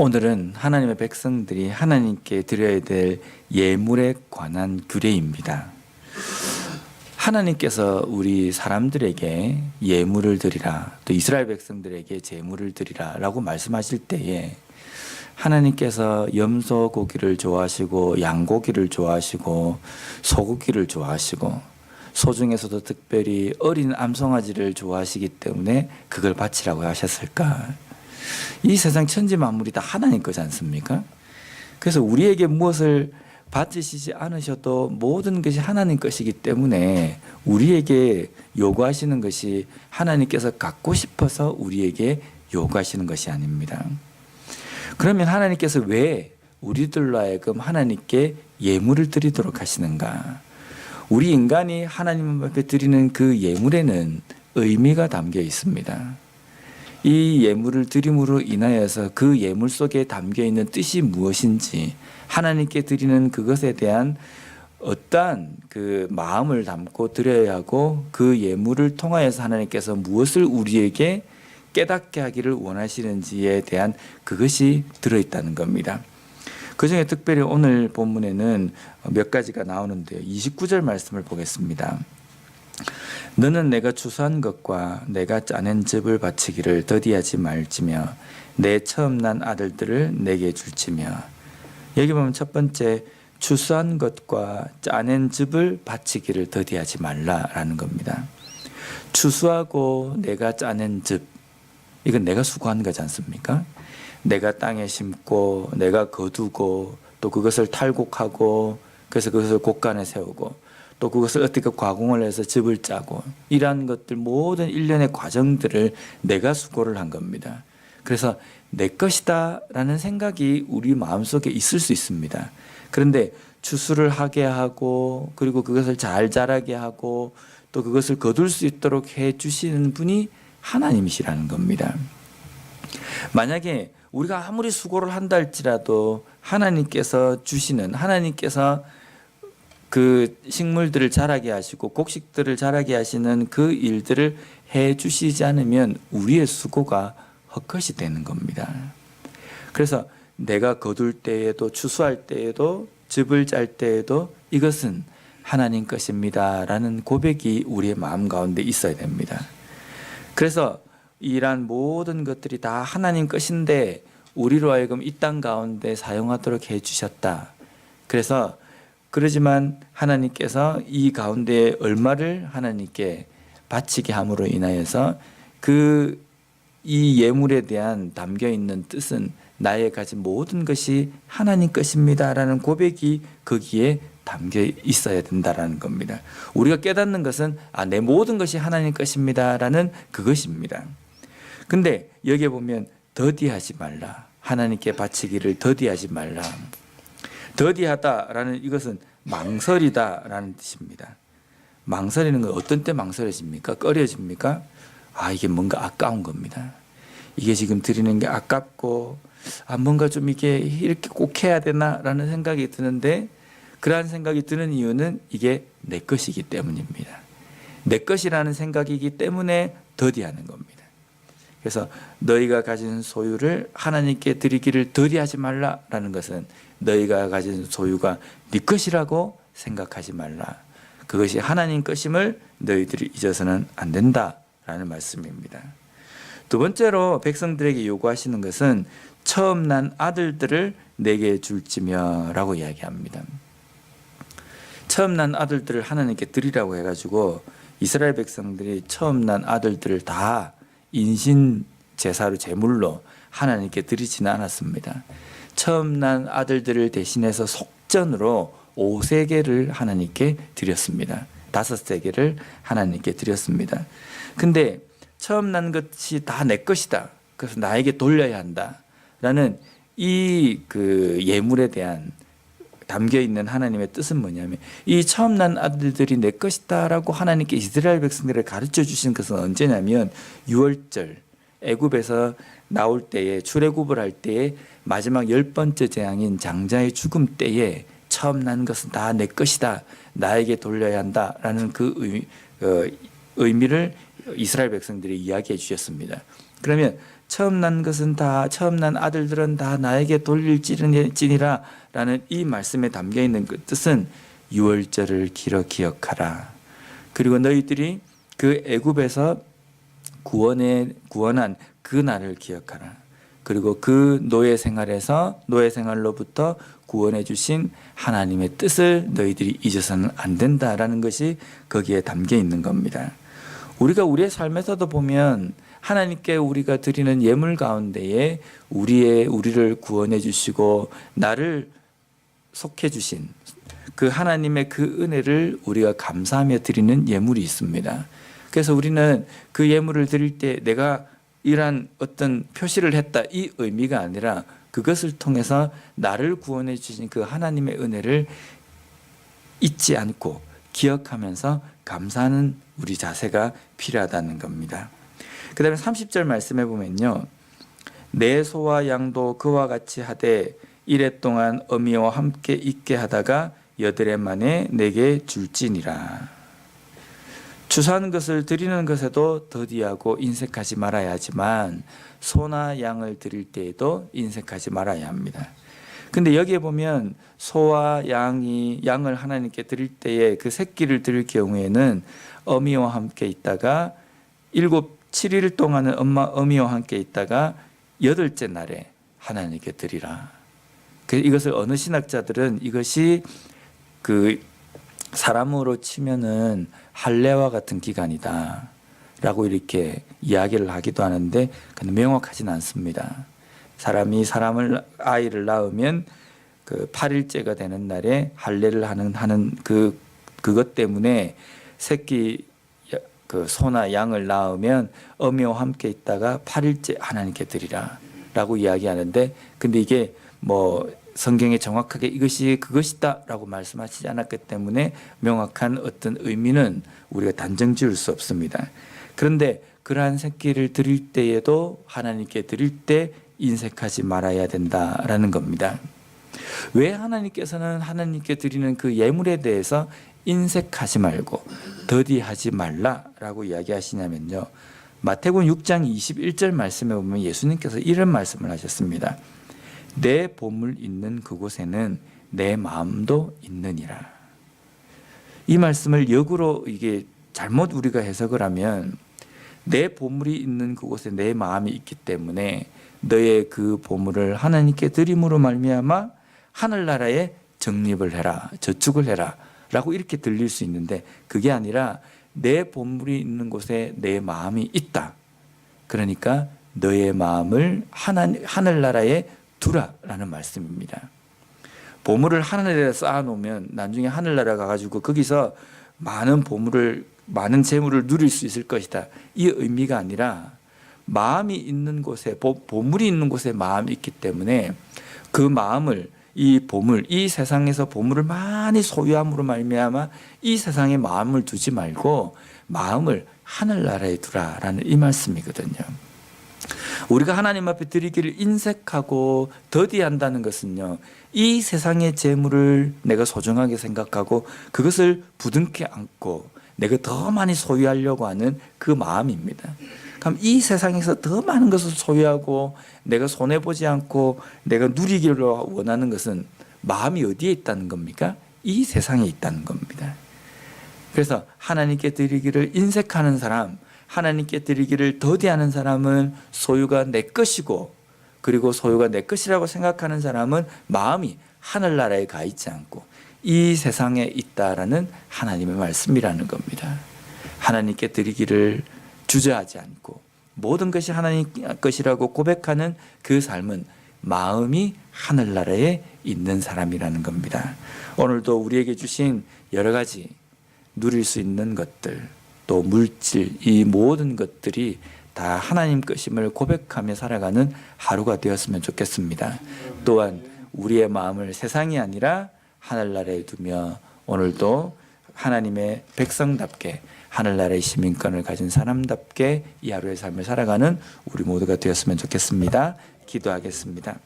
오늘은 하나님의 백성들이 하나님께 드려야 될 예물에 관한 규례입니다. 하나님께서 우리 사람들에게 예물을 드리라, 또 이스라엘 백성들에게 제물을 드리라 라고 말씀하실 때에 하나님께서 염소 고기를 좋아하시고 양고기를 좋아하시고 소고기를 좋아하시고 소중에서도 특별히 어린 암송아지를 좋아하시기 때문에 그걸 바치라고 하셨을까? 이 세상 천지 만물이 다 하나님 거지 않습니까? 그래서 우리에게 무엇을 바치시지 않으셔도 모든 것이 하나님 것이기 때문에 우리에게 요구하시는 것이 하나님께서 갖고 싶어서 우리에게 요구하시는 것이 아닙니다. 그러면 하나님께서 왜 우리들로 하여금 하나님께 예물을 드리도록 하시는가? 우리 인간이 하나님 앞에 드리는 그 예물에는 의미가 담겨 있습니다. 이 예물을 드림으로 인하여서 그 예물 속에 담겨 있는 뜻이 무엇인지, 하나님께 드리는 그것에 대한 어떠한 그 마음을 담고 드려야 하고, 그 예물을 통하여서 하나님께서 무엇을 우리에게 깨닫게 하기를 원하시는지에 대한 그것이 들어있다는 겁니다. 그 중에 특별히 오늘 본문에는 몇 가지가 나오는데요. 29절 말씀을 보겠습니다. 너는 내가 추수한 것과 내가 짜낸 즙을 바치기를 더디하지 말지며 내 처음 난 아들들을 내게 줄지며. 여기 보면 첫 번째, 추수한 것과 짜낸 즙을 바치기를 더디하지 말라라는 겁니다. 추수하고 내가 짜낸 즙, 이건 내가 수고한 거지 않습니까? 내가 땅에 심고 내가 거두고 또 그것을 탈곡하고 그래서 그것을 곡간에 세우고 또 그것을 어떻게 가공을 해서 즙을 짜고, 이러한 것들 모든 일련의 과정들을 내가 수고를 한 겁니다. 그래서 내 것이다 라는 생각이 우리 마음속에 있을 수 있습니다. 그런데 추수를 하게 하고 그리고 그것을 잘 자라게 하고 또 그것을 거둘 수 있도록 해 주시는 분이 하나님이시라는 겁니다. 만약에 우리가 아무리 수고를 한다 할지라도 하나님께서 주시는, 하나님께서 그 식물들을 자라게 하시고 곡식들을 자라게 하시는 그 일들을 해 주시지 않으면 우리의 수고가 헛것이 되는 겁니다. 그래서 내가 거둘 때에도, 추수할 때에도, 즙을 짤 때에도 이것은 하나님 것입니다 라는 고백이 우리의 마음 가운데 있어야 됩니다. 그래서 이러한 모든 것들이 다 하나님 것인데 우리로 하여금 이 땅 가운데 사용하도록 해 주셨다. 그래서 그러지만 하나님께서 이 가운데 얼마를 하나님께 바치게 함으로 인하여서 이 예물에 대한 담겨 있는 뜻은 나의 가진 모든 것이 하나님 것입니다 라는 고백이 거기에 담겨 있어야 된다라는 겁니다. 우리가 깨닫는 것은 내 모든 것이 하나님 것입니다 라는 그것입니다. 근데 여기에 보면 더디하지 말라, 하나님께 바치기를 더디하지 말라. 더디하다라는 이것은 망설이다라는 뜻입니다. 망설이는 건 어떤 때 망설여집니까? 꺼려집니까? 이게 뭔가 아까운 겁니다. 이게 지금 드리는 게 아깝고 뭔가 좀 이렇게 꼭 해야 되나라는 생각이 드는데, 그러한 생각이 드는 이유는 이게 내 것이기 때문입니다. 내 것이라는 생각이기 때문에 더디하는 겁니다. 그래서 너희가 가진 소유를 하나님께 드리기를 더디하지 말라라는 것은 너희가 가진 소유가 네 것이라고 생각하지 말라. 그것이 하나님 것임을 너희들이 잊어서는 안 된다라는 말씀입니다. 두 번째로 백성들에게 요구하시는 것은 처음 난 아들들을 내게 줄지며 라고 이야기합니다. 처음 난 아들들을 하나님께 드리라고 해가지고 이스라엘 백성들이 처음 난 아들들을 다 인신 제사로 제물로 하나님께 드리지는 않았습니다. 처음 난 아들들을 대신해서 속전으로 5세계를 하나님께 드렸습니다. 5세계를 하나님께 드렸습니다. 근데 처음 난 것이 다 내 것이다, 그래서 나에게 돌려야 한다 라는 이 예물에 대한 담겨 있는 하나님의 뜻은 뭐냐면, 이 처음 난 아들들이 내 것이다 라고 하나님께 이스라엘 백성들을 가르쳐 주신 것은 언제냐면 6월절 애굽에서 나올 때에, 출애굽을 할 때에 마지막 10번째 재앙인 장자의 죽음 때에 처음 난 것은 다 내 것이다, 나에게 돌려야 한다 라는 그 의미를 이스라엘 백성들이 이야기해 주셨습니다. 그러면 처음 난 아들들은 다 나에게 돌릴지니라 라는 이 말씀에 담겨 있는 그 뜻은 유월절을 길어 기억하라. 그리고 너희들이 그 애굽에서 구원한 그 날을 기억하라. 그리고 그 노예 생활로부터 구원해 주신 하나님의 뜻을 너희들이 잊어서는 안 된다라는 것이 거기에 담겨 있는 겁니다. 우리가 우리의 삶에서도 보면 하나님께 우리가 드리는 예물 가운데에 우리를 구원해 주시고 나를 속해 주신 그 하나님의 그 은혜를 우리가 감사하며 드리는 예물이 있습니다. 그래서 우리는 그 예물을 드릴 때 내가 이러한 어떤 표시를 했다 이 의미가 아니라 그것을 통해서 나를 구원해 주신 그 하나님의 은혜를 잊지 않고 기억하면서 감사하는 우리 자세가 필요하다는 겁니다. 그 다음에 30절 말씀해 보면요. 내 소와 양도 그와 같이 하되 이레 동안 어미와 함께 있게 하다가 8해 만에 내게 줄지니라. 추수한 것을 드리는 것에도 더디하고 인색하지 말아야 하지만 소나 양을 드릴 때에도 인색하지 말아야 합니다. 근데 여기에 보면 소와 양을 하나님께 드릴 때에 그 새끼를 드릴 경우에는 어미와 함께 있다가 7일 동안은 어미와 함께 있다가 8째 날에 하나님께 드리라. 이것을 어느 신학자들은 이것이 그 사람으로 치면은 할례와 같은 기간이다 라고 이렇게 이야기를 하기도 하는데 근데 명확하진 않습니다. 사람이 아이를 낳으면 그 8일째가 되는 날에 할례를 하는 그것 때문에 새끼 그 소나 양을 낳으면 어미와 함께 있다가 8일째 하나님께 드리라 라고 이야기하는데 근데 이게 뭐 성경에 정확하게 이것이 그것이다 라고 말씀하시지 않았기 때문에 명확한 어떤 의미는 우리가 단정 지을 수 없습니다. 그런데 그러한 새끼를 드릴 때에도 하나님께 드릴 때 인색하지 말아야 된다라는 겁니다. 왜 하나님께서는 하나님께 드리는 그 예물에 대해서 인색하지 말고 더디하지 말라라고 이야기하시냐면요. 마태복음 6장 21절 말씀에 보면 예수님께서 이런 말씀을 하셨습니다. 내 보물 있는 그곳에는 내 마음도 있느니라. 이 말씀을 역으로 이게 잘못 우리가 해석을 하면 내 보물이 있는 그곳에 내 마음이 있기 때문에 너의 그 보물을 하나님께 드림으로 말미암아 하늘나라에 적립을 해라, 저축을 해라 라고 이렇게 들릴 수 있는데 그게 아니라 내 보물이 있는 곳에 내 마음이 있다. 그러니까 너의 마음을 하늘나라에 두라라는 말씀입니다. 보물을 하늘에 쌓아놓으면 나중에 하늘나라 가가지고 거기서 많은 재물을 누릴 수 있을 것이다. 이 의미가 아니라 마음이 있는 곳에 보물이 있는 곳에 마음이 있기 때문에 그 마음을 이 세상에서 보물을 많이 소유함으로 말미암아 이 세상에 마음을 두지 말고 마음을 하늘나라에 두라라는 이 말씀이거든요. 우리가 하나님 앞에 드리기를 인색하고 더디한다는 것은요, 이 세상의 재물을 내가 소중하게 생각하고 그것을 부둥켜 안고 내가 더 많이 소유하려고 하는 그 마음입니다. 그럼 이 세상에서 더 많은 것을 소유하고 내가 손해보지 않고 내가 누리기를 원하는 것은 마음이 어디에 있다는 겁니까? 이 세상에 있다는 겁니다. 그래서 하나님께 드리기를 인색하는 사람, 하나님께 드리기를 더디하는 사람은 소유가 내 것이고 그리고 소유가 내 것이라고 생각하는 사람은 마음이 하늘나라에 가 있지 않고 이 세상에 있다라는 하나님의 말씀이라는 겁니다. 하나님께 드리기를 주저하지 않고 모든 것이 하나님 것이라고 고백하는 그 삶은 마음이 하늘나라에 있는 사람이라는 겁니다. 오늘도 우리에게 주신 여러 가지 누릴 수 있는 것들 또 물질 이 모든 것들이 다 하나님 것임을 고백하며 살아가는 하루가 되었으면 좋겠습니다. 또한 우리의 마음을 세상이 아니라 하늘나라에 두며 오늘도 하나님의 백성답게 하늘나라의 시민권을 가진 사람답게 이 하루의 삶을 살아가는 우리 모두가 되었으면 좋겠습니다. 기도하겠습니다.